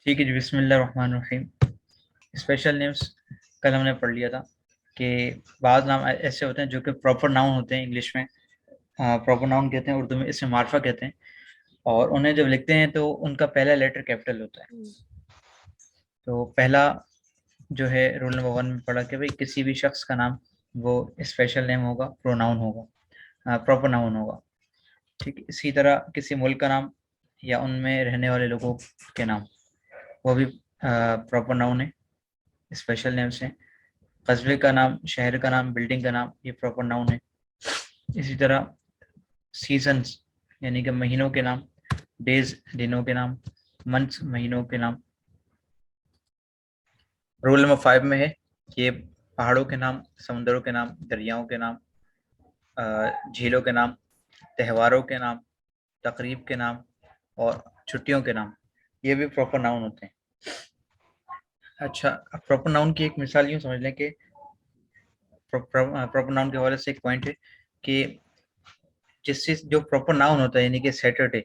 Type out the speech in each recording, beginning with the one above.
ठीक है जी, बिस्मिल्लाहिर्रहमानिर्रहीम। स्पेशल नेम्स कल हमने पढ़ लिया था कि बाद नाम ऐसे होते हैं जो कि प्रॉपर नाउन होते हैं। इंग्लिश में प्रॉपर नाउन कहते हैं, उर्दू में इसे मार्फा कहते हैं। और उन्हें जब लिखते हैं तो उनका पहला लेटर कैपिटल होता है। तो पहला जो है रूल नंबर 1 में पढ़ा कि भाई किसी भी शख्स का नाम वो स्पेशल नेम होगा, प्रोनाउन होगा, प्रॉपर नाउन होगा। ठीक है, इसी तरह किसी मुल्क का नाम या उनमें रहने वाले लोगों के नाम वो भी प्रॉपर नाउन है, स्पेशल नेम्स हैं। कस्बे का नाम, शहर का नाम, बिल्डिंग का नाम, ये प्रॉपर नाउन है। इसी तरह सीजन्स यानी कि महीनों के नाम, डेज दिनों के नाम, मंथ्स महीनों के नाम। रूल नंबर 5 में है कि पहाड़ों के नाम, समुद्रों के नाम, दरियाओं के नाम, झीलों के नाम, त्योहारों के नाम, तकरीब के नाम और छुट्टियों के नाम, ये भी प्रॉपर नाउन होते हैं। अच्छा, प्रॉपर नाउन की एक मिसाल यूँ समझ लें कि प्रॉपर नाउन के हवाले से एक पॉइंट है कि जिस चीज जो प्रॉपर नाउन होता है यानी कि सैटरडे,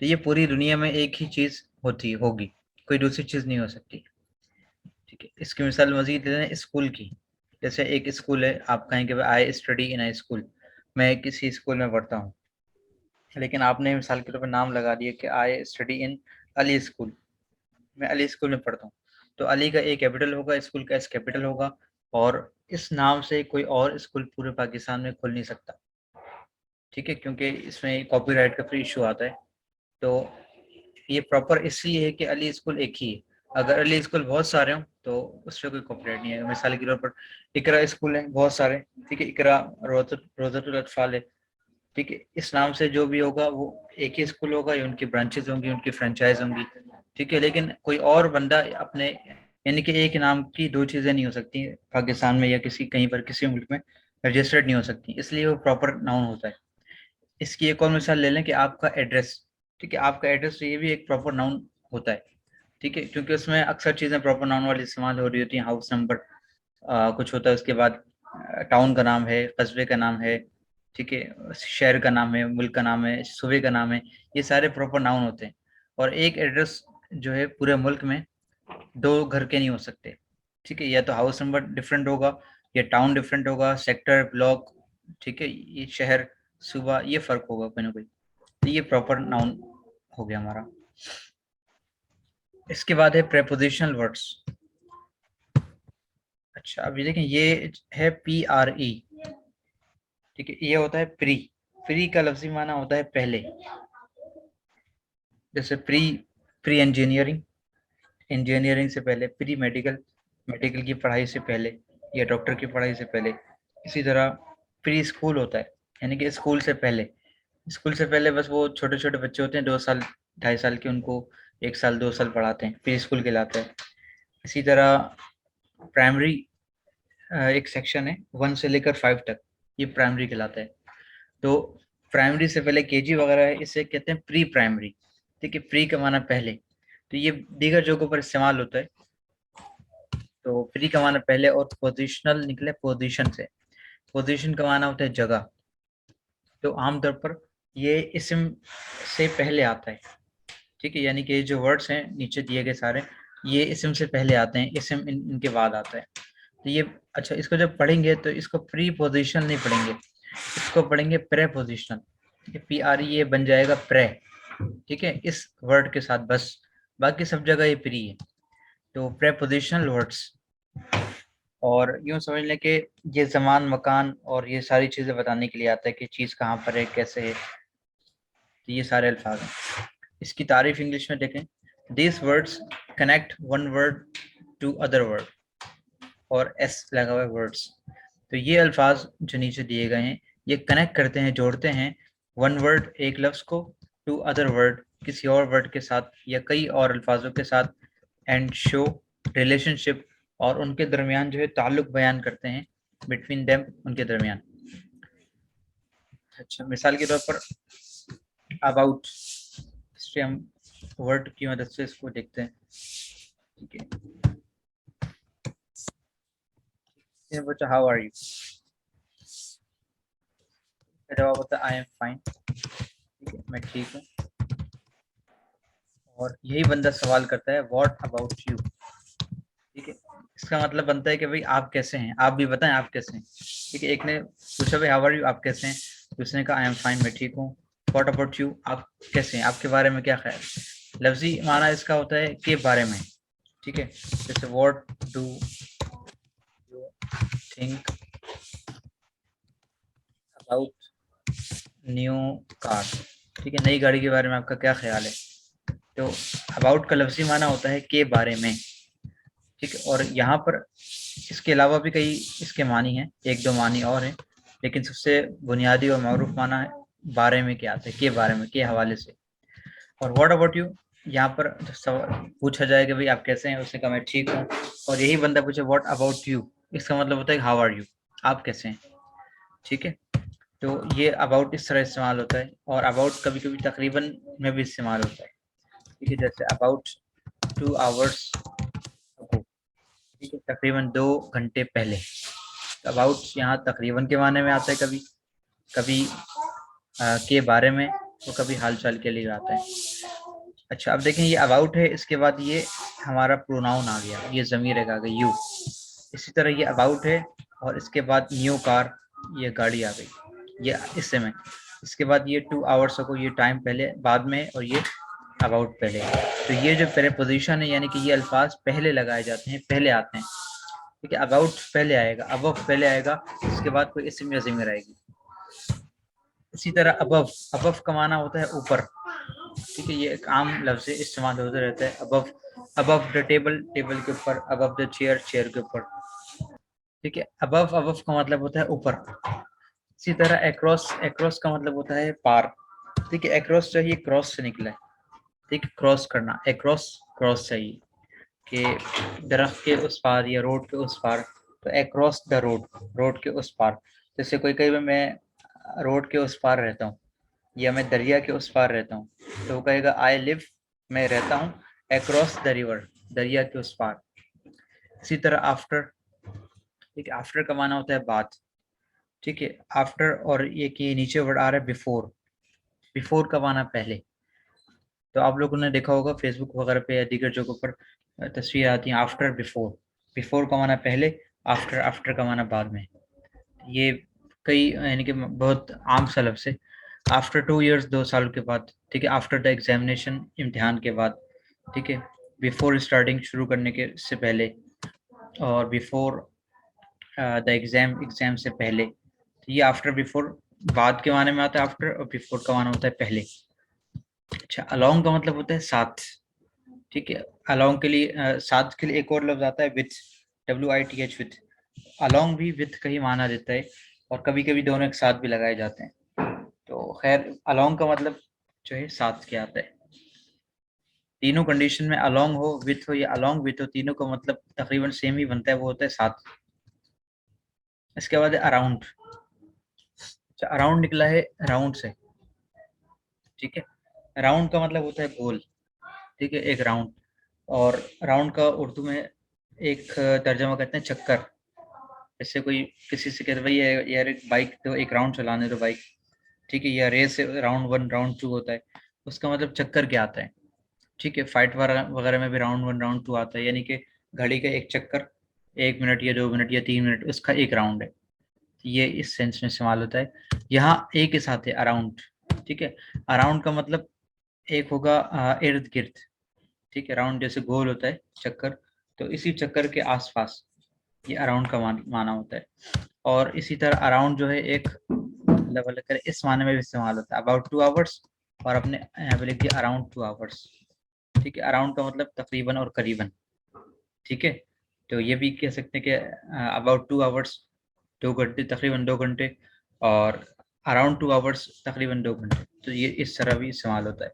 तो ये पूरी दुनिया में एक ही चीज होती होगी, कोई दूसरी चीज नहीं हो सकती। ठीक है, इसकी मिसाल मजीद दे दें स्कूल की। जैसे एक स्कूल है, आप कहेंगे I study in I school, मैं किसी स्कूल में पढ़ता हूँ। लेकिन आपने मिसाल के तौर पर नाम लगा दिया कि I study in Ali school, मैं अली स्कूल में पढ़ता हूँ। तो अली का ए कैपिटल होगा, स्कूल का एस कैपिटल होगा, और इस नाम से कोई और स्कूल पूरे पाकिस्तान में खुल नहीं सकता। ठीक है, क्योंकि इसमें कॉपीराइट का फ्री इशू आता है। तो ये प्रॉपर इसलिए है कि अली स्कूल एक ही है। अगर अली स्कूल बहुत सारे हों तो उस पर कोई कॉपीराइट नहीं है। मिसाल के तौर पर इकरा स्कूल है बहुत सारे, ठीक है, इकरा, रोज़तुल अतफाल है। ठीक है, इस नाम से जो भी होगा वो एक ही स्कूल होगा, या उनकी ब्रांचेज होंगी, उनकी फ्रेंचाइज होंगी। ठीक है, लेकिन कोई और बंदा अपने यानी कि एक नाम की दो चीज़ें नहीं हो सकती पाकिस्तान में, या किसी कहीं पर किसी मुल्क में रजिस्टर्ड नहीं हो सकती, इसलिए वो प्रॉपर नाउन होता है। इसकी एक और मिसाल ले लें कि आपका एड्रेस। ठीक है, आपका एड्रेस, ये भी एक प्रॉपर नाउन होता है। ठीक है, क्योंकि उसमें अक्सर चीज़ें प्रॉपर नाउन वाली इस्तेमाल हो रही होती हैं। हाउस नंबर कुछ होता है, उसके बाद टाउन का नाम है, कस्बे का नाम है, ठीक है, शहर का नाम है, मुल्क का नाम है, सूबे का नाम है, ये सारे प्रॉपर नाउन होते हैं। और एक एड्रेस जो है पूरे मुल्क में दो घर के नहीं हो सकते। ठीक है, या तो हाउस नंबर डिफरेंट होगा, या टाउन डिफरेंट होगा, सेक्टर, ब्लॉक, ठीक है, ये शहर, सूबा, ये फर्क होगा कोई ना कोई। तो ये प्रॉपर नाउन हो गया हमारा। इसके बाद है प्रेपोजिशनल वर्ड्स। अच्छा, अभी देखें, ये है PRE। ठीक है, ये होता है प्री। प्री का लफ्जी माना होता है पहले। जैसे प्री प्री इंजीनियरिंग, इंजीनियरिंग से पहले। प्री मेडिकल, मेडिकल की पढ़ाई से पहले, या डॉक्टर की पढ़ाई से पहले। इसी तरह प्री स्कूल होता है, यानी कि स्कूल से पहले। स्कूल से पहले बस वो छोटे छोटे बच्चे होते हैं, 2 साल 2.5 साल के, उनको 1 साल 2 साल पढ़ाते हैं, प्री स्कूल कहलाता है। इसी तरह प्राइमरी एक सेक्शन है 1 से लेकर 5 तक, ये प्राइमरी कहलाता है। तो प्राइमरी से पहले केजी वगैरह है, इसे कहते हैं प्री प्राइमरी। ठीक है, प्री का माना पहले, तो ये दीगर जगहों पर इस्तेमाल होता है। तो प्री का माना पहले, और पोजिशनल निकले पोजीशन से। पोजीशन का माना होता है जगह। तो आमतौर पर ये इसम से पहले आता है। ठीक है, यानी कि जो वर्ड्स हैं नीचे दिए गए सारे, ये इसम से पहले आते हैं, इसम इनके बाद आता है। तो ये, अच्छा, इसको जब पढ़ेंगे तो इसको प्री पोजिशन नहीं पढ़ेंगे, इसको पढ़ेंगे प्रेपोजिशनल। ठीक है, PRE ये बन जाएगा प्रे। ठीक है, इस वर्ड के साथ बस, बाकी सब जगह ये प्री है। तो प्रेपोजिशनल वर्ड्स, और यूं समझ लें कि ये ज़मान, मकान और ये सारी चीज़ें बताने के लिए आता है कि चीज़ कहाँ पर है, कैसे है। तो ये सारे अल्फाज हैं। इसकी तारीफ इंग्लिश में देखें, this words connect one word to other word, और एस लगा हुआ है वर्ड्स। तो ये अल्फाज जो नीचे दिए गए हैं, ये कनेक्ट करते हैं, जोड़ते हैं वन वर्ड, एक लफ्ज़ को, टू अदर वर्ड, किसी और वर्ड के साथ या कई और अल्फाजों के साथ, एंड शो रिलेशनशिप, और उनके दरमियान जो है ताल्लुक बयान करते हैं, बिटवीन देम, उनके दरमियान। अच्छा, मिसाल के तौर पर अबाउट, इससे हम वर्ड की मदद से इसको देखते हैं। ठीक है, ये बच्चा, हाउ आर यू, जवाब होता है आई एम फाइन। ठीक है, मैं ठीक हूँ। और यही बंदा सवाल करता है व्हाट अबाउट यू, ठीक है। इसका मतलब बनता है कि भाई आप कैसे हैं, आप भी बताएं आप कैसे हैं, ठीक है। एक ने पूछा भाई हाउ आर यू, आप कैसे हैं, दूसरे ने कहा आई एम फाइन, मैं ठीक हूँ। व्हाट अबाउट यू, आप कैसे हैं, आपके बारे में क्या ख्याल। लफ्जी माना इसका होता है के बारे में, ठीक है। जैसे what do you think about new car, ठीक है, नई गाड़ी के बारे में आपका क्या ख्याल है। तो अबाउट का लफ्जी माना होता है के बारे में, ठीक है। और यहाँ पर इसके अलावा भी कई इसके मानी हैं, एक दो मानी और हैं, लेकिन सबसे बुनियादी और मारूफ माना है बारे में क्या आता है, के बारे में, के हवाले से। और व्हाट अबाउट यू, यहाँ पर जब सवाल पूछा जाए कि भाई आप कैसे हैं, उसने कहा मैं ठीक हूँ, और यही बंदा पूछे व्हाट अबाउट यू, इसका मतलब होता है हाउ आर यू, आप कैसे हैं, ठीक है। तो ये अबाउट इस तरह इस्तेमाल होता है। और अबाउट कभी कभी तकरीबन में भी इस्तेमाल होता है, ठीक है। जैसे अबाउट 2 आवर्स अगो, ठीक है, तकरीबन 2 घंटे पहले। अबाउट यहाँ तकरीबन के माने में आता है, कभी कभी के बारे में, तो कभी हालचाल के लिए आता है। अच्छा, अब देखें ये अबाउट है, इसके बाद ये हमारा प्रोनाउन आ गया, ये ज़मीर आ गई यू। इसी तरह ये अबाउट है, और इसके बाद न्यू कार, ये गाड़ी आ गई, ये इससे में। इसके बाद ये 2 आवर्स को, ये टाइम पहले बाद में, और ये अबाउट पहले। तो ये जो प्रीपोजिशन है, यानी कि ये अल्फाज पहले लगाए जाते हैं, पहले आते हैं, ठीक है। अबाउट पहले आएगा, अबव पहले आएगा, इसके बाद कोई इसम या ज़मीर आएगी। इसी तरह अबव, अबव का माना होता है ऊपर, ठीक है। ये एक आम लफ्ज़ है, इस्तेमाल होता रहता है। Above, above the table, table के ऊपर। अबव द चेयर, चेयर के ऊपर, ठीक है। अबव, अबव का मतलब होता है ऊपर। इसी तरह एक्रॉस, एक्रॉस का मतलब होता है पार, ठीक है। एक्रॉस चाहिए, क्रॉस से निकला है, ठीक है, क्रॉस करना, एक्रॉस क्रॉस चाहिए कि दरख्त के उस पार या रोड के उस पार। तो अक्रॉस द रोड, रोड के उस पार। जैसे कोई कहीं मैं रोड के उस पार रहता हूँ, या मैं दरिया के उस पार रहता हूँ, तो वो कहेगा आई लिव, मैं रहता हूँ अक्रॉस द रिवर, दरिया के उस पार। इसी तरह आफ्टर, ठीक है, आफ्टर का माना होता है बाद, ठीक है। आफ्टर, और ये कि नीचे वर्ड आ रहा है बिफोर, बिफोर का माना पहले। तो आप लोगों ने देखा होगा फेसबुक वगैरह पे या दीगर जगहों पर तस्वीर आती हैं आफ्टर बिफोर। बिफोर का माना पहले, आफ्टर, आफ्टर का माना बाद में। ये कई यानी कि बहुत आम सा लफ्ज़ है। आफ्टर 2 इयर्स, 2 साल के बाद, ठीक है। आफ्टर द एग्जामिनेशन, इम्तिहान के बाद, ठीक है। बिफोर स्टार्टिंग, शुरू करने के से पहले। और बिफोर द एग्जाम, एग्जाम से पहले। तो ये आफ्टर बिफोर बाद के माने में आता है आफ्टर, और बिफोर का माना होता है पहले। अच्छा, अलोंग का मतलब होता है साथ, ठीक है। अलोंग के लिए साथ के लिए एक और लफ्ज आता है विथ, WITH, विथ। अलोंग भी विथ का ही माना देता है, और कभी कभी दोनों एक साथ भी लगाए जाते हैं। तो खैर अलोंग का मतलब जो है साथ के आता है। तीनों कंडीशन में अलोंग हो, विथ हो या अलोंग विथ हो, तीनों का मतलब तकरीबन सेम ही बनता है, वो होता है साथ। इसके बाद है अराउंड। अच्छा, अराउंड निकला है राउंड से, ठीक है। राउंड का मतलब होता है गोल, ठीक है, एक राउंड। और राउंड का उर्दू में एक तर्जमा कहते हैं चक्कर। जैसे कोई किसी से कहते भाई यार एक बाइक तो एक राउंड चलाने दो बाइक, ठीक है, या रेस राउंड 1 राउंड 2 होता है, उसका मतलब चक्कर क्या आता है, ठीक है। फाइट वगैरह में भी राउंड 1 राउंड 2 आता है, यानी कि घड़ी का एक चक्कर 1 मिनट या 2 मिनट या 3 मिनट, उसका एक राउंड है। ये इस सेंस में इस्तेमाल होता है। यहाँ एक के साथ है अराउंड, ठीक है। अराउंड का मतलब एक होगा इर्द गिर्द, ठीक है। राउंड जैसे गोल होता है चक्कर, तो इसी चक्कर के आसपास ये अराउंड का माना होता है। और इसी तरह अराउंड जो है एक मतलब अलग कर इस माने में भी इस्तेमाल होता है, अबाउट 2 आवर्स, और अपने यहाँ पे लिख दिया अराउंड 2 आवर्स, ठीक है। अराउंड का मतलब तकरीबन और करीबन, ठीक है। तो ये भी कह सकते हैं कि अबाउट 2 आवर्स, 2 घंटे, तकरीबन 2 घंटे, और अराउंड 2 आवर्स, तकरीबन 2 घंटे। तो ये इस तरह भी इस्तेमाल होता है,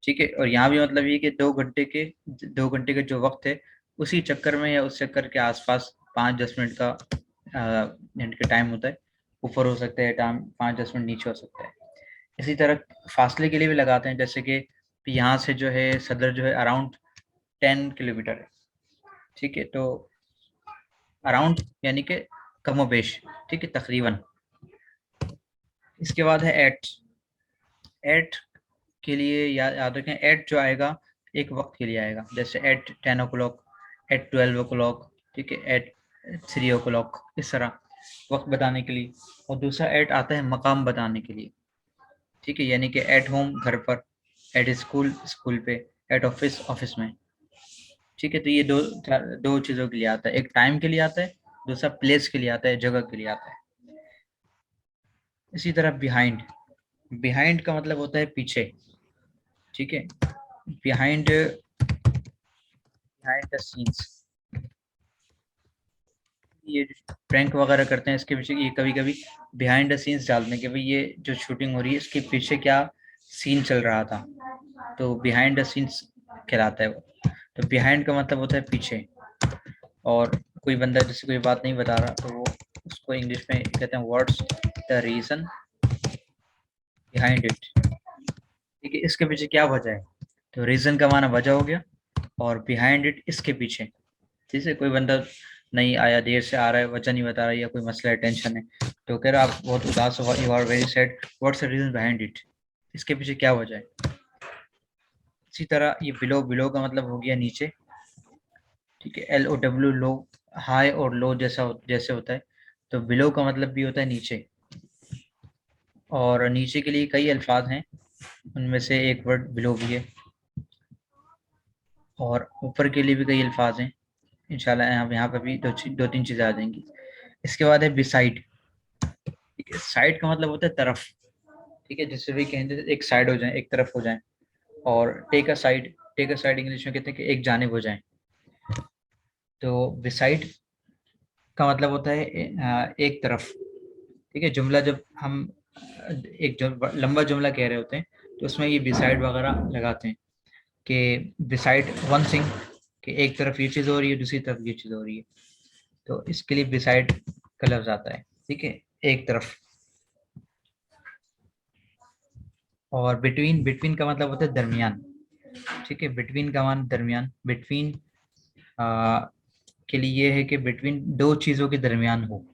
ठीक है। और यहाँ भी मतलब ये कि 2 घंटे के जो वक्त है, उसी चक्कर में या उस चक्कर के आसपास 5-10 मिनट का मिनट का टाइम होता है। ऊपर हो सकता है टाइम 5-10 मिनट, नीचे हो सकता है। इसी तरह फासले के लिए भी लगाते हैं, जैसे कि यहाँ से जो है सदर जो है अराउंड 10 किलोमीटर है, ठीक है। तो अराउंड यानी कि कमोबेश, ठीक है, तकरीबन। इसके बाद है एट। एट के लिए याद रखें, एट जो आएगा एक वक्त के लिए आएगा, जैसे एट 10 o'clock, एट 12 o'clock, ठीक है, एट 3 o'clock, इस तरह वक्त बताने के लिए। और दूसरा एट आता है मकाम बताने के लिए, ठीक है, यानी कि एट होम घर पर, एट स्कूल स्कूल पे, एट ऑफिस ऑफिस में, ठीक है। तो ये दो चीज़ों के लिए आता है, एक टाइम के लिए आता है, दूसरा प्लेस के लिए आता है, जगह के लिए आता है। इसी तरह बिहाइंड, बिहाइंड का मतलब होता है पीछे, ठीक है, बिहाइंड बिहाइंड द सीन्स। ये प्रैंक वगैरह करते हैं इसके पीछे, ये कभी कभी बिहाइंड द सीन्स डालते हैं कि भाई ये जो शूटिंग हो रही है इसके पीछे क्या सीन चल रहा था, तो बिहाइंड द सीन्स कहलाता है वो। तो बिहाइंड का मतलब होता है पीछे। और कोई बंदा जैसे कोई बात नहीं बता रहा तो वो उसको इंग्लिश में कहते हैं what's the reason behind it, ठीक है, इसके पीछे क्या वजह है। तो रीजन का माना वजह हो गया, और बिहाइंड इट इसके पीछे, ठीक है। कोई बंदा नहीं आया, देर से आ रहा है, वजह नहीं बता रहा, या कोई मसला है, टेंशन है, तो कह रहा आप बहुत उदास हो, you are very sad, what's the reason behind it, इसके पीछे क्या वजह है। इसी तरह ये बिलो, बिलो का मतलब हो गया नीचे, ठीक है, LOW लो, हाई और लो जैसे होता है, तो बिलो का मतलब भी होता है नीचे। और नीचे के लिए कई अल्फाज हैं, उनमें से एक वर्ड बिलो भी है, और ऊपर के लिए भी कई अल्फाज हैं। इंशाल्लाह यहाँ पर भी दो तीन चीज़ें आ जाएंगी। इसके बाद है बिसाइड, ठीक है, साइड का मतलब होता है तरफ, ठीक है, जिससे भी कहेंगे एक साइड हो जाए, एक तरफ हो जाए। और take a side, take a side English में कहते हैं कि एक जानिब हो जाए। तो बिसाइड का मतलब होता है एक तरफ, ठीक है। जुमला जब हम एक जो लंबा जुमला कह रहे होते हैं तो उसमें ये बिसाइड वगैरह लगाते हैं कि बिसाइड वन थिंग, कि एक तरफ ये चीज़ हो रही है, दूसरी तरफ ये चीज़ हो रही है, तो इसके लिए बिसाइड का लफ्ज आता है, ठीक है, एक तरफ। और बिटवीन, बिटवीन का मतलब होता है दरमियान, ठीक है, बिटवीन का मान दरमियान, बिटवीन के लिए ये है कि बिटवीन दो चीज़ों के दरमियान हो,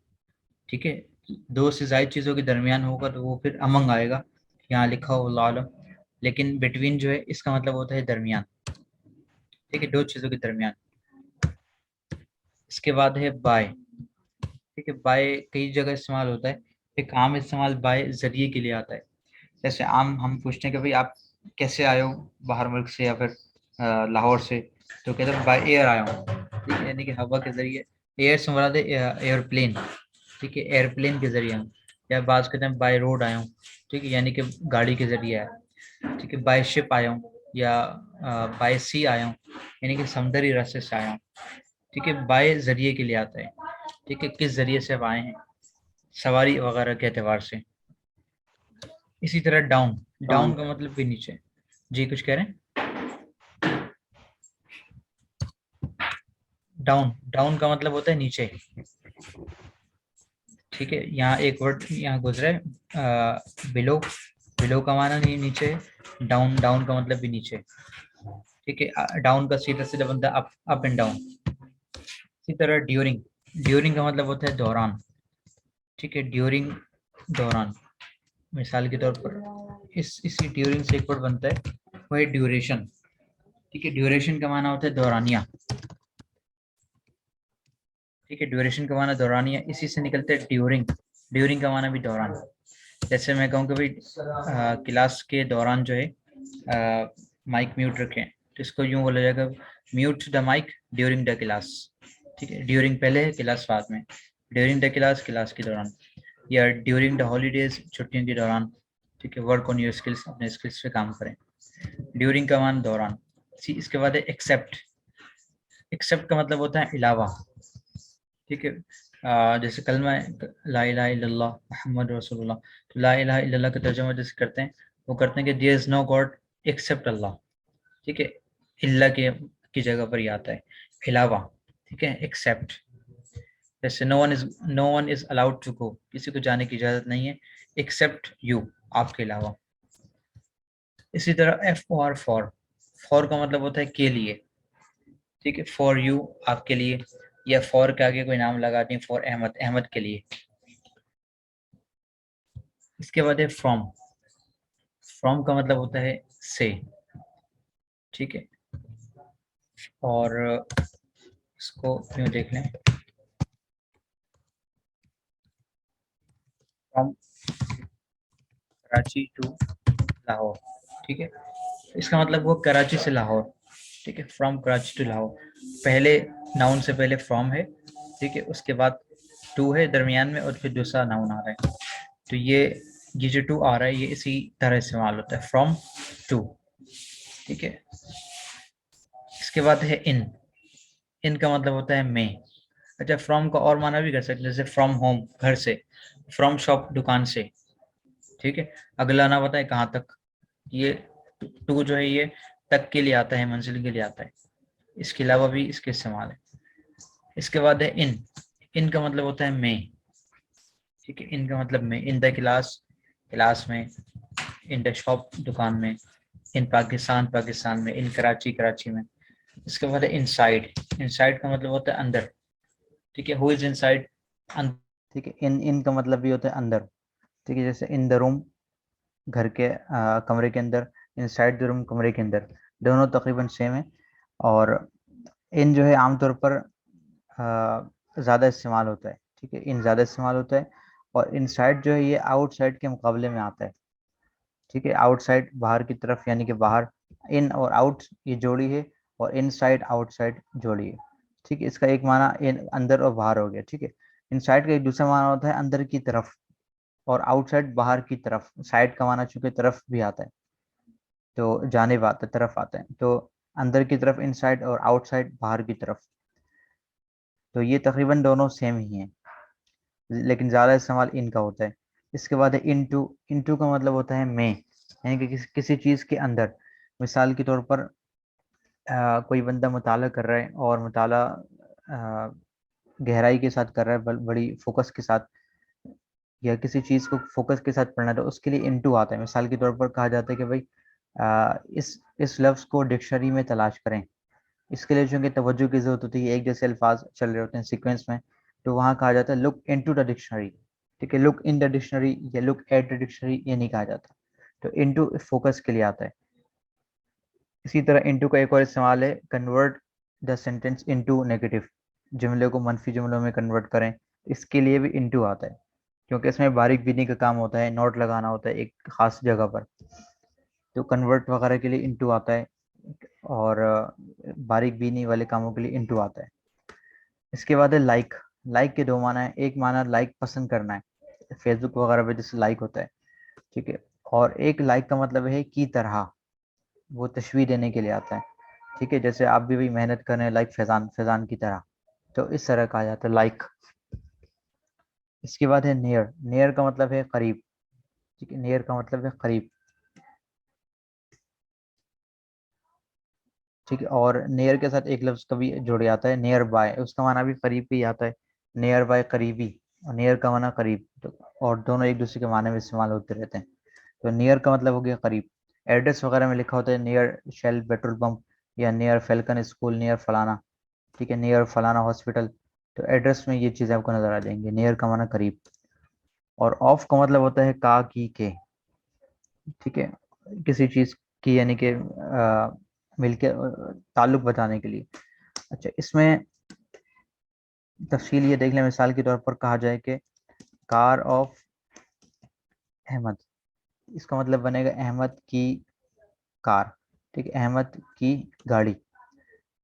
ठीक है, दो से ज्यादा चीज़ों के दरमियान होगा तो वो फिर अमंग आएगा, यहाँ लिखा हो अल्लाह आलम। लेकिन बिटवीन जो है इसका मतलब होता है दरमियान, ठीक है, दो चीज़ों के दरमियान। इसके बाद है बाय, ठीक है, बाय कई जगह इस्तेमाल होता है, एक आम इस्तेमाल बाय जरिए के लिए आता है। जैसे आम हम पूछते हैं कि भाई आप कैसे आए हो बाहर मुल्क से, या फिर लाहौर से, तो कहते हैं बाय एयर आया हूँ, ठीक है, यानी कि हवा के जरिए। एयर से मुराद है एयरप्लेन, ठीक है, एयरप्लेन के जरिए हम। या बात कहते हैं बाय रोड आया हूँ, ठीक है, यानी कि गाड़ी के जरिए आया, ठीक है, बाय शिप आया हूँ, या बाय सी आया हूँ, यानी कि समुद्री रास्ते से आया हूँ, ठीक है, बाय जरिए के लिए आता है, ठीक है, किस जरिए से आप आए हैं, सवारी वगैरह के एतबार से। इसी तरह डाउन, डाउन का मतलब भी नीचे। जी कुछ कह रहे हैं। डाउन, डाउन का मतलब होता है नीचे, ठीक है, यहाँ एक वर्ड यहाँ गुजरा है बिलो, बिलो का माना नहीं नीचे, डाउन, डाउन का मतलब भी नीचे, ठीक है, डाउन का सीधा सीधा बनता है अप एंड डाउन। इसी तरह ड्यूरिंग, ड्यूरिंग का मतलब होता है दौरान, ठीक है, ड्यूरिंग दौरान। मिसाल के तौर पर इसी ड्यूरिंग से एक वर्ड बनता है, वो है ड्यूरेशन, ठीक है, ड्यूरेशन का माना होता है दौरानिया, ठीक है, ड्यूरेशन का माना दौरानिया, इसी से निकलता है ड्यूरिंग, ड्यूरिंग का माना भी दौरान। जैसे मैं कहूँ कि भाई क्लास के दौरान जो है माइक म्यूट रखें, तो इसको यूँ बोला जाएगा mute the mike during the class, ठीक है, ड्यूरिंग पहले है, क्लास बाद में, ड्यूरिंग द क्लास, क्लास के दौरान, या ड्यूरिंग द हॉलीडेज छुट्टियों के दौरान, ठीक है, वर्क ऑन योर स्किल्स, अपने स्किल्स पे काम करें। ड्यूरिंग का मान दौरान। इसके बाद है एक्सेप्ट, एक्सेप्ट का मतलब होता है अलावा, ठीक है, जैसे कलमा ला इलाहा इल्लल्लाह मुहम्मद रसूलुल्लाह, तो ला इलाहा इल्लल्लाह का तर्जुमा जैसे करते हैं, वो करते हैं कि there is no god except Allah, ठीक है, इल्ला के की जगह पर ही आता है अलावा, ठीक है, एक्सेप्ट। जैसे no one is allowed to go, किसी को जाने की इजाजत नहीं है, एक्सेप्ट यू, आपके अलावा। इसी तरह एफ और फॉर का मतलब होता है के लिए, ठीक है, फॉर यू आपके लिए, या फॉर के आगे कोई नाम लगा दें, फॉर अहमद, अहमद के लिए। इसके बाद है फ्रॉम, फ्रॉम का मतलब होता है से, ठीक है। और इसको यूँ देख लें, फ्रॉम कराची टू लाहौर, ठीक है। इसका मतलब वो कराची से लाहौर, ठीक है, फ्रॉम कराची टू लाहौर। पहले नाउन से पहले फ्रॉम है, ठीक है, उसके बाद टू है दरमियान में, और फिर दूसरा नाउन आ रहा है। तो ये जो टू आ रहा है ये इसी तरह इस्तेमाल होता है, फ्रॉम टू, ठीक है। इसके बाद है इन। इन का मतलब होता है में। अच्छा, फ्रॉम का और माना भी कर सकते हैं, जैसे फ्रॉम होम घर से, फ्रॉम शॉप दुकान से, ठीक है। अगला ना बताए कहाँ तक, ये टू जो है ये तक के लिए आता है, मंजिल के लिए आता है। इसके अलावा भी इसके इस्तेमाल है। इसके बाद है इन का मतलब होता है में, ठीक है। इन का मतलब में, इन द क्लास क्लास में, इन द शॉप दुकान में, इन पाकिस्तान पाकिस्तान में, इन कराची कराची में। इसके बाद है इनसाइड। इनसाइड का मतलब होता है अंदर, ठीक है। हु इज इनसाइड, ठीक है। इन का मतलब भी होता है अंदर, ठीक है। जैसे इन द रूम घर के कमरे के अंदर, इनसाइड द रूम कमरे के अंदर, दोनों तकरीबन सेम है। और इन जो है आमतौर पर ज़्यादा इस्तेमाल होता है, ठीक है। इन ज़्यादा इस्तेमाल होता है। और इनसाइड जो है ये आउटसाइड के मुकाबले में आता है, ठीक है। आउटसाइड बाहर की तरफ, यानी कि बाहर। इन और आउट ये जोड़ी है, और इनसाइड आउटसाइड जोड़ी है, ठीक है। इसका एक माना इन अंदर और बाहर हो गया, ठीक है। इनसाइड का एक दूसरा माना होता है अंदर की तरफ, और आउटसाइड बाहर की तरफ। साइड का माना चूंकि तरफ भी आता है, तो जानिब आता है, तरफ आता है, तो अंदर की तरफ इनसाइड, और आउटसाइड बाहर की तरफ। तो ये तकरीबन दोनों सेम ही हैं, लेकिन ज़्यादा इस्तेमाल इनका होता है। इसके बाद है इनटू। इनटू का मतलब होता है में, यानी कि किसी चीज़ के अंदर। मिसाल के तौर पर कोई बंदा मुताला कर रहा है, और मुताला अ, गहराई के साथ कर रहा है, बड़ी फोकस के साथ, या किसी चीज़ को फोकस के साथ पढ़ना है, तो उसके लिए इनटू आता है। मिसाल के तौर पर कहा जाता है कि भाई इस लफ्ज़ को डिक्शनरी में तलाश करें। इसके लिए चूंकि तवज्जो की जरूरत होती है, एक जैसे अल्फाज चल रहे होते हैं सीक्वेंस में, तो वहाँ कहा जाता है लुक इनटू द डिक्शनरी, ठीक है। लुक इन द डिक्शनरी या लुक एट द डिक्शनरी ये नहीं कहा जाता। तो इनटू फोकस के लिए आता है। इसी तरह इनटू का एक और इस्तेमाल है, convert the sentence into negative. जुमले को मनफी जुमलों में कन्वर्ट करें, इसके लिए भी इनटू आता है, क्योंकि इसमें बारीक बीनी का काम होता है, नोट लगाना होता है एक खास जगह पर। तो कन्वर्ट वगैरह के लिए इनटू आता है, और बारीक बीनी वाले कामों के लिए इनटू आता है। इसके बाद है लाइक। लाइक के दो माना है, एक माना लाइक पसंद करना है, फेसबुक वगैरह पे जैसे लाइक होता है, ठीक है। और एक लाइक का मतलब है की तरह, वो तशवीह देने के लिए आता है, ठीक है। जैसे आप भी भाई मेहनत कर रहे हैं, लाइक फैजान फैजान की तरह, तो इस तरह कहा जाता है लाइक। इसके बाद है नियर। नियर का मतलब है करीब, ठीक है। नियर का मतलब है करीब, ठीक है। और नियर के साथ एक लफ्ज कभी जुड़ जाता है, नियर बाय, उसका माना भी करीब ही आता है। नियर बाय करीबी, और नियर का माना करीब, तो और दोनों एक दूसरे के माने में इस्तेमाल होते रहते हैं। तो नियर का मतलब हो गया करीब। एड्रेस वगैरह में लिखा होता है नियर शेल पेट्रोल पंप, या नियर फेल्कन स्कूल, नियर फलाना, ठीक है, नियर फलाना हॉस्पिटल। तो एड्रेस में ये चीज़ें आपको नजर आ जाएंगी। नियर का माना करीब। और ऑफ का मतलब होता है का की के, ठीक है। किसी चीज की, यानी कि मिलके ताल्लुक बताने के लिए। अच्छा, इसमें तफसील ये देख लें। मिसाल के तौर पर कहा जाए कि कार ऑफ अहमद, इसका मतलब बनेगा अहमद की कार, ठीक है, अहमद की गाड़ी।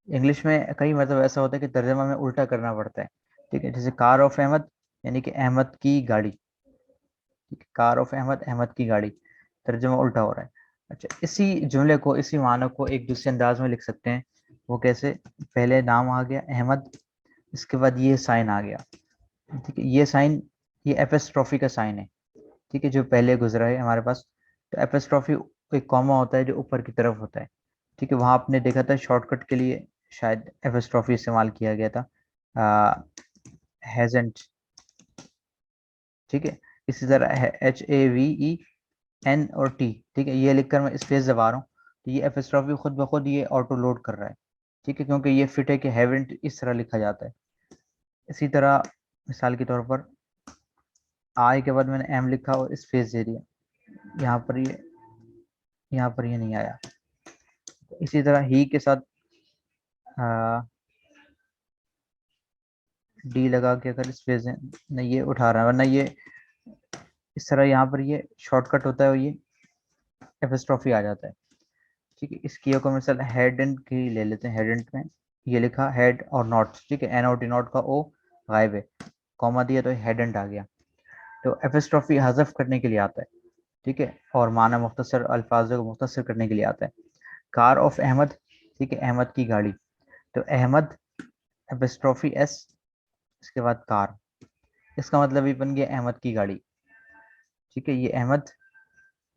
इंग्लिश में कई मतलब ऐसा होता है कि तर्जमा में उल्टा करना पड़ता है, ठीक है। जैसे कार ऑफ अहमद, यानी कि अहमद की गाड़ी, ठीक है। कार ऑफ अहमद, अहमद की गाड़ी, तर्जमा उल्टा हो रहा है। अच्छा, इसी जुमले को, इसी मानक को एक दूसरे अंदाज में लिख सकते हैं। वो कैसे? पहले नाम आ गया अहमद, इसके बाद ये साइन आ गया, ठीक है। ये साइन, ये एपिस्ट्रॉफी का साइन है, ठीक है, जो पहले गुजरा है हमारे पास। तो एपिस्ट्रॉफी एक कॉमा होता है जो ऊपर की तरफ होता है, ठीक है। वहां आपने देखा था शॉर्टकट के लिए शायद एपिस्ट्रॉफी इस्तेमाल किया गया था, हैजेंट, ठीक है। इसी तरह HAVEN और टी, ठीक है, ये लिखकर मैं स्पेस दबा रहा हूँ, तो ये एपिस्ट्रॉफी खुद ब खुद ये ऑटो लोड कर रहा है, ठीक है, क्योंकि ये फिट है कि हैवेंट इस तरह लिखा जाता है। इसी तरह मिसाल के तौर पर आई के बाद मैंने एम लिखा और स्पेस दे दिया, यहाँ पर ये यहाँ पर ये नहीं आया। इसी तरह ही के साथ डी लगा के अगर इस पेज में ये उठा रहा है, वरना ये इस तरह यहाँ पर ये शॉर्टकट होता है और ये एपिस्ट्रॉफी आ जाता है। ठीक है, इस किया को मिसाल हेड एंड की ले लेते हैं। हेड एंड में ये लिखा हेड और नॉट, ठीक है, एन और टी नॉट का ओ गायब है, कॉमा दिया तो हेड एंड आ गया। तो एपिस्ट्रॉफी हज़फ करने के लिए आता है, ठीक है, और माना मुख्तसर अल्फाजों को मुख्तसर करने के लिए आता है। कार ऑफ अहमद, ठीक है, अहमद की गाड़ी, तो अहमद एपिस्ट्रॉफी एस, इसके बाद कार, इसका मतलब ये बन गया अहमद की गाड़ी। ठीक है, ये अहमद,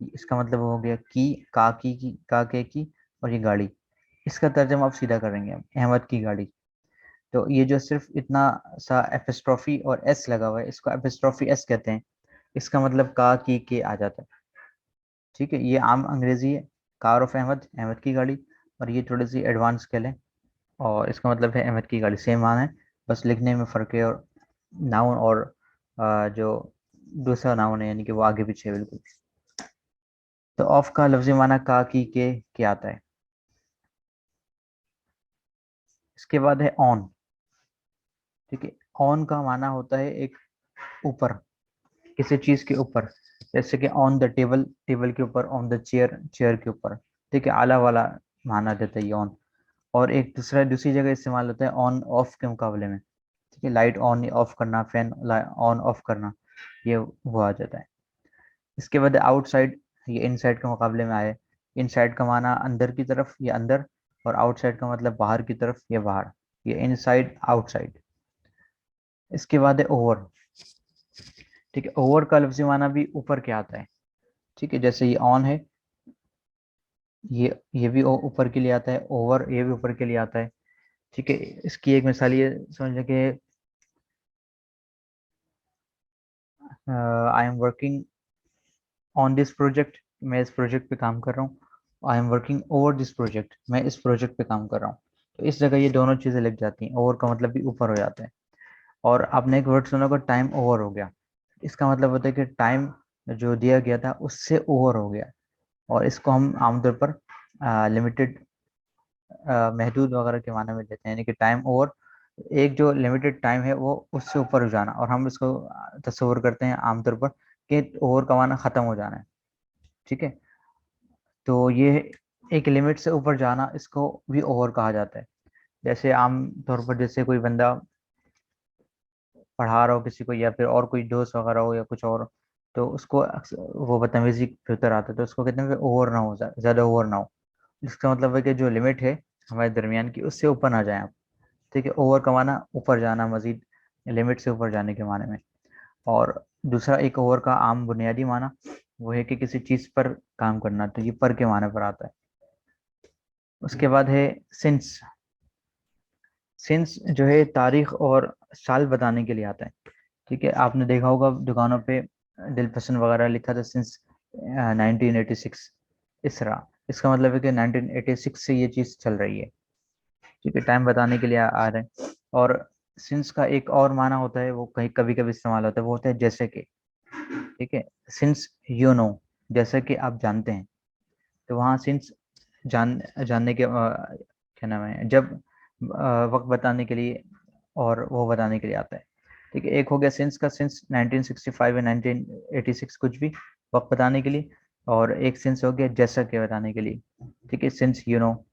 इसका मतलब हो गया की, की का के की, और ये गाड़ी, इसका तर्जमा आप सीधा करेंगे हम, अहमद की गाड़ी। तो ये जो सिर्फ इतना सा एपिस्ट्रॉफी और एस लगा हुआ है, इसको एपिस्ट्रॉफी एस कहते हैं। इसका मतलब का की के आ जाता है। ठीक है, ये आम अंग्रेजी है, कार ऑफ अहमद, अहमद की गाड़ी। और ये थोड़ी सी एडवांस स्केल है, और इसका मतलब है अहमद की गाड़ी, सेम मान है, बस लिखने में फ़र्क है। और नाउन और जो दूसरा नाउन है यानी कि वो आगे पीछे है बिल्कुल। तो ऑफ का लफ्ज़ी माना का की के क्या आता है। इसके बाद है ऑन। ठीक है, ऑन का माना होता है एक ऊपर, किसी चीज़ के ऊपर, जैसे कि ऑन द टेबल, टेबल के ऊपर, ऑन द चेयर, चेयर के ऊपर। ठीक है, आला वाला माना देता है ये ऑन। और एक दूसरी जगह इस्तेमाल होता है ऑन ऑफ के मुकाबले में। ठीक है, लाइट ऑन ऑफ करना, फैन ऑन ऑफ करना, ये वो आ जाता है। इसके बाद आउटसाइड, ये इनसाइड के मुकाबले में आए। इनसाइड का माना अंदर की तरफ या अंदर, और आउटसाइड का मतलब बाहर की तरफ या बाहर, ये इनसाइड आउटसाइड। इसके बाद है ओवर। ठीक है, ओवर का लफ्ज़ी माना भी ऊपर क्या आता है। ठीक है, जैसे ये ऑन है, ये भी ऊपर के लिए आता है, ओवर ये भी ऊपर के लिए आता है। ठीक है, इसकी एक मिसाल ये समझ कि I am working on this project, मैं इस प्रोजेक्ट पे काम कर रहा हूँ। I am working over this project, मैं इस प्रोजेक्ट पे काम कर रहा हूँ। तो इस जगह ये दोनों चीज़ें लग जाती हैं, ओवर का मतलब भी ऊपर हो जाता है। और आपने एक वर्ड सुना होगा, टाइम ओवर हो गया, इसका मतलब होता है कि टाइम जो दिया गया था उससे ओवर हो गया। और इसको हम आमतौर पर लिमिटेड, महदूद वगैरह के माने में लेते हैं, यानी कि टाइम ओवर, एक जो लिमिटेड टाइम है वो उससे ऊपर हो जाना। और हम इसको तस्वर करते हैं आमतौर पर कि ओवर का माना ख़त्म हो जाना है। ठीक है, तो ये एक लिमिट से ऊपर जाना, इसको भी ओवर कहा जाता है। जैसे आम तौर पर जैसे कोई बंदा पढ़ा रहा हो किसी को, या फिर और कोई दोस्त वगैरह हो या कुछ और, तो उसको वो बदतमीजी भीतर आता है, तो उसको कहते हैं कि ओवर ना हो, ज़्यादा ओवर ना हो। इसका मतलब है कि जो लिमिट है हमारे दरमियान की, उससे ऊपर ना जाए आप। ठीक है, ओवर का माना ऊपर जाना, मजीद लिमिट से ऊपर जाने के माने में। और दूसरा एक ओवर का आम बुनियादी माना वो है कि किसी चीज़ पर काम करना, तो ये पर के माने पर आता है। उसके बाद है सिंस। सिंस जो है तारीख और साल बताने के लिए आता है। ठीक है, आपने देखा होगा दुकानों पे दिल पसंद वगैरह लिखा था सिंस 1986, इस तरह। इसका मतलब है कि 1986 से ये चीज़ चल रही है। ठीक है, टाइम बताने के लिए आ रहे हैं। और सिंस का एक और माना होता है, वो कहीं कभी कभी इस्तेमाल होता है, वो होता है जैसे कि। ठीक है, सिंस यू नो, जैसे कि आप जानते हैं। तो वहाँ सिंस जानने के क्या नाम है, जब वक्त बताने के लिए और वो बताने के लिए आता है। ठीक है, एक हो गया सिंस का, सिंस 1965 या 1986 कुछ भी, वक्त बताने के लिए। और एक सिंस हो गया जैसा कि बताने के लिए। ठीक है, सिंस यू नो,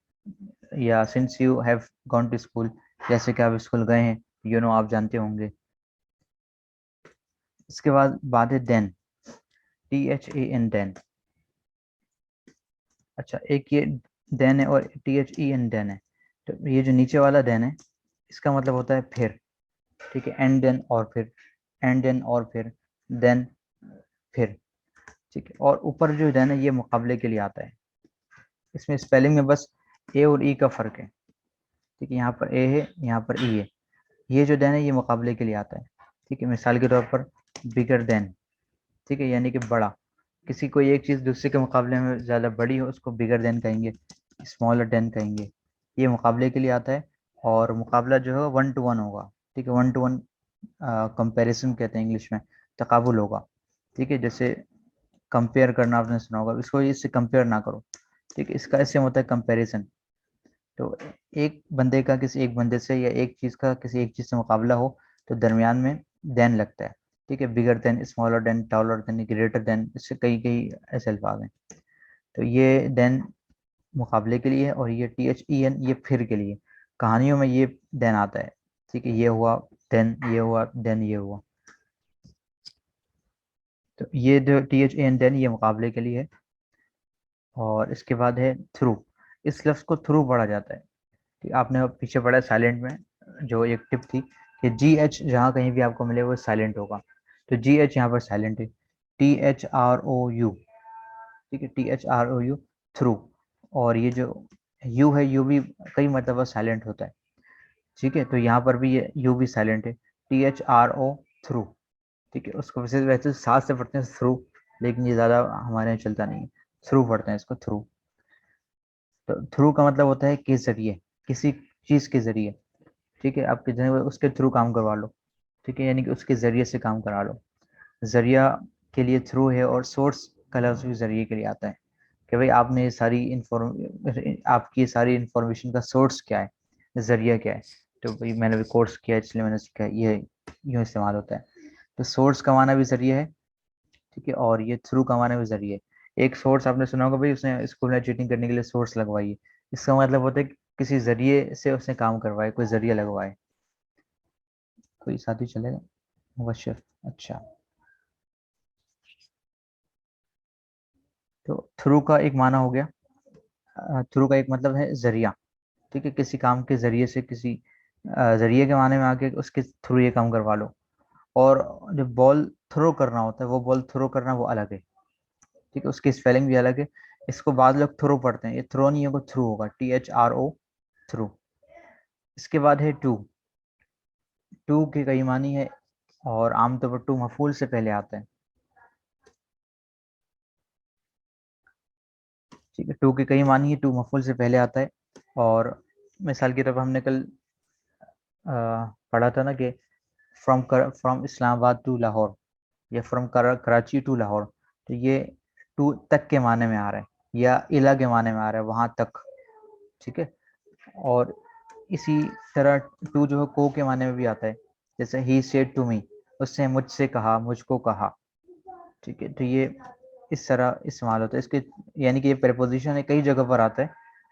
या since you have gone to school, जैसे कि आप स्कूल गए हैं, यू नो आप जानते होंगे। इसके बाद बात है देन, THEN, देन। अच्छा, एक ये देन है और THEN देन है। तो ये जो नीचे वाला देन है, इसका मतलब होता है फिर। ठीक है, एंड देन और फिर, एंड देन और फिर, देन फिर। ठीक है, और ऊपर जो देन है ये मुकाबले के लिए आता है। इसमें स्पेलिंग में बस ए और ई का फ़र्क है। ठीक है, यहाँ पर ए है, यहाँ पर ई है। ये जो देन है ये मुकाबले के लिए आता है। ठीक है, मिसाल के तौर पर बिगर देन। ठीक है, यानी कि बड़ा, किसी कोई एक चीज़ दूसरे के मुकाबले में ज़्यादा बड़ी हो उसको बिगर देन कहेंगे, स्मॉलर देन कहेंगे। ये मुकाबले के लिए आता है। और मुकाबला जो है 1 to 1 होगा। ठीक है, 1 to 1 कंपैरिजन कहते हैं इंग्लिश में, तकाबुल होगा। ठीक है, जैसे कंपेयर करना आपने सुना होगा, इसको इससे कंपेयर ना करो, ठीक है। इसका इससे होता है कंपैरिजन। तो एक बंदे का किसी एक बंदे से या एक चीज़ का किसी एक चीज़ से मुकाबला हो तो दरमियान में देन लगता है, ठीक है। Bigger than, smaller than, taller than, greater than, इससे कई कई ऐसे अल्फाज हैं। तो ये देन मुकाबले के लिए है, और ये THEN ये फिर के लिए। कहानियों में ये देन आता है, ठीक है। ये हुआ देन, ये हुआ देन, ये हुआ। तो ये जो THEN देन ये मुकाबले के लिए है। और इसके बाद है थ्रू। इस लफ्ज़ को थ्रू पढ़ा जाता है, कि आपने पीछे पढ़ा साइलेंट में जो एक टिप थी कि GH जहाँ कहीं भी आपको मिले वो साइलेंट होगा, तो GH यहाँ पर साइलेंट है। THROU, ठीक है, THROU, थ्रू। और ये जो यू है, यू भी कई मतलब साइलेंट होता है, ठीक है। तो यहाँ पर भी ये यू भी साइलेंट है, THRO, थ्रू, ठीक है। उसको वैसे वैसे साथ से पढ़ते हैं थ्रू, लेकिन ये ज़्यादा हमारे यहाँ चलता नहीं है, थ्रू पढ़ते हैं इसको, थ्रू। तो थ्रू का मतलब होता है के जरिए, किसी चीज़ के जरिए, ठीक है। आपके जरिए उसके थ्रू काम करवा लो, ठीक है, यानी कि उसके ज़रिए से काम करा लो। ज़रिया के लिए थ्रू है, और सोर्स का लफ्ज़ भी ज़रिए के लिए आता है, कि भाई आपने आपकी ये सारी इंफॉर्मेशन का सोर्स क्या है, ज़रिया क्या है। तो भाई मैंने भी कोर्स किया है इसलिए मैंने सीखा है, ये यूँ इस्तेमाल होता है। तो सोर्स का माना भी ज़रिया है, ठीक है, और ये थ्रू का माना भी ज़रिए। एक सोर्स आपने सुना होगा, भाई उसने स्कूल में चीटिंग करने के लिए सोर्स लगवाई है। इसका मतलब होता है कि किसी ज़रिए से उसने काम करवाए, कोई ज़रिया लगवाए। कोई साथी चलेगा? मुबशर, अच्छा। तो थ्रू का एक माना हो गया, थ्रू का एक मतलब है जरिया, ठीक है। किसी काम के जरिए से, किसी जरिए के माने में आके उसके थ्रू ये काम करवा लो। और जो बॉल थ्रो करना होता है, वो बॉल थ्रो करना वो अलग है, ठीक है, उसकी स्पेलिंग भी अलग है। इसको बाद लोग थ्रो पढ़ते हैं, ये थ्रो नहीं होगा, थ्रू होगा, THRO, थ्रू। इसके बाद है टू। टू के कई मानी है, और आमतौर पर टू मफूल से पहले आता है, ठीक है। टू के कई मानी है, टू मफूल से पहले आता है। और मिसाल की तरफ हमने कल पढ़ा था ना कि फ्रॉम इस्लामाबाद टू लाहौर, या फ्रॉम कराची टू लाहौर। तो ये टू तक के माने में आ रहा है, या इला के माने में आ रहा है, वहां तक, ठीक है। और इसी तरह टू जो है को के माने में भी आता है, जैसे ही सेड टू मी, उसने मुझसे कहा, मुझको कहा, ठीक है। तो ये इस तरह इस्तेमाल होता है इसके, यानी कि ये प्रेपोजिशन है, कई जगह पर आता है।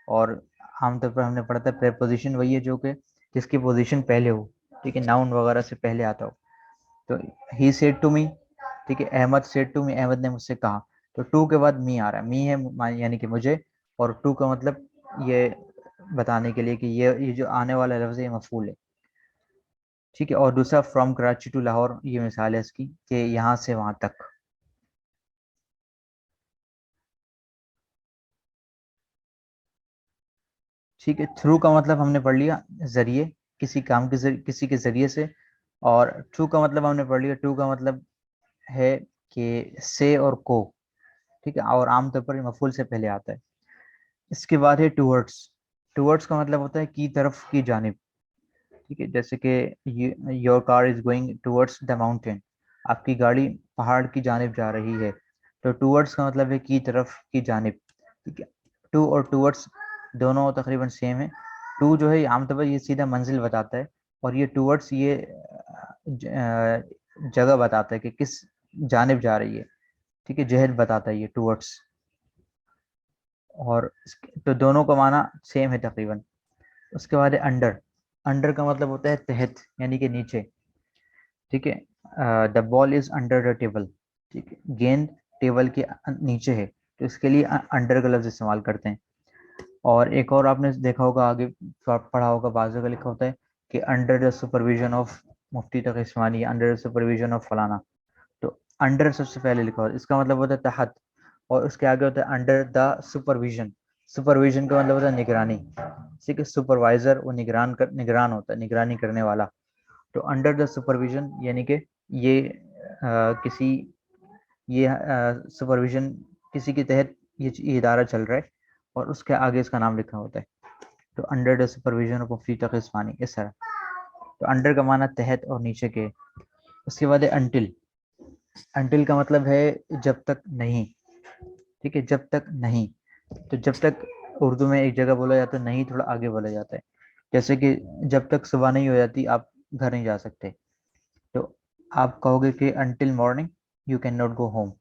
और आमतौर पर हमने पढ़ा था प्रेपोजिशन वही है जो कि जिसकी पोजीशन पहले हो, ठीक है, नाउन वगैरह से पहले आता हो। तो ही सेड टू मी, ठीक है, Ahmad said to me, Ahmad ने मुझसे कहा। तो टू के बाद मी आ रहा है, मी है यानी कि मुझे, और टू का मतलब ये बताने के लिए कि ये जो आने वाला लफ्ज़ है ये मफूल है, ठीक है। और दूसरा फ्रॉम कराची टू लाहौर, ये मिसाल है इसकी कि यहाँ से वहां तक, ठीक है। थ्रू का मतलब हमने पढ़ लिया जरिए, किसी काम के जरिए, किसी के जरिए से। और टू का मतलब हमने पढ़ लिया, टू का मतलब है कि से और को, ठीक है, और आमतौर पर मफूल से पहले आता है। इसके बाद है टूवर्ड्स। टूवर्ड्स का मतलब होता है की तरफ, की जानिब, ठीक है। जैसे कि your car is going towards the mountain, आपकी गाड़ी पहाड़ की जानिब जा रही है। तो टूवर्ड्स का मतलब है की तरफ, की जानिब, ठीक है। टू और टूवर्ड्स दोनों तकरीबन सेम है। टू जो है आमतौर पर ये सीधा मंजिल बताता है, और ये टूवर्ड्स ये जगह बताता है कि किस जानिब जा रही है, ठीक है, जहद बताता है ये टूवर्ड्स। और तो दोनों का माना सेम है तकरीबन। उसके बाद है अंडर। अंडर का मतलब होता है तहत, यानी कि नीचे, ठीक है। The ball is under the table, ठीक है, गेंद टेबल के नीचे है, तो इसके लिए अंडर का लफ्ज इस्तेमाल करते हैं। और एक और आपने देखा होगा, आगे पढ़ा होगा, बाजू का लिखा होता है कि अंडर द सुपरविजन ऑफ मुफ्ती तक इस्मानी, अंडर द सुपरविजन ऑफ फलाना। तो अंडर सबसे पहले लिखा होता है, इसका मतलब होता है तहत। और उसके आगे होता है अंडर द सुपरविजन। सुपरविजन का मतलब होता है निगरानी, ठीक है। सुपरवाइजर वो निगरान होता है, निगरानी करने वाला। तो अंडर द सुपरविजन यानी कि ये किसी ये सुपरविजन, किसी के तहत ये इदारा चल रहा है, और उसके आगे इसका नाम लिखा होता है। तो अंडर द सुपरविजन ऑफ मुफ्ती तक इस्मानी, इस तरह। तो अंडर का माना तहत और नीचे के। उसके बाद है अनटिल। until का मतलब है जब तक नहीं, ठीक है, जब तक नहीं। तो जब तक उर्दू में एक जगह बोला जाता है नहीं, थोड़ा आगे बोला जाता है। जैसे कि जब तक सुबह नहीं हो जाती आप घर नहीं जा सकते, तो आप कहोगे कि until morning you cannot go home,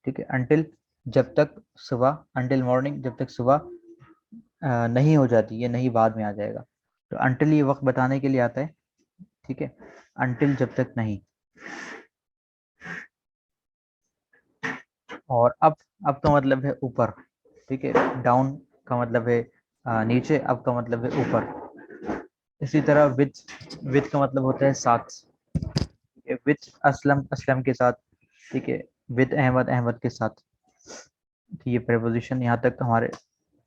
ठीक है। until जब तक सुबह, until morning जब तक सुबह नहीं हो जाती, ये नहीं बाद में आ जाएगा। तो until ये वक्त बताने के लिए आता है, ठीक है। until जब तक नहीं। और अप का मतलब है ऊपर, ठीक है। डाउन का मतलब है नीचे, अप का मतलब है ऊपर। इसी तरह विथ का मतलब होता है साथ, ठीक है। विथ असलम, असलम के साथ, ठीक है। विथ अहमद, अहमद के साथ। तो ये प्रेपोजिशन यहाँ तक हमारे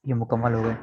ये मुकम्मल हो गए।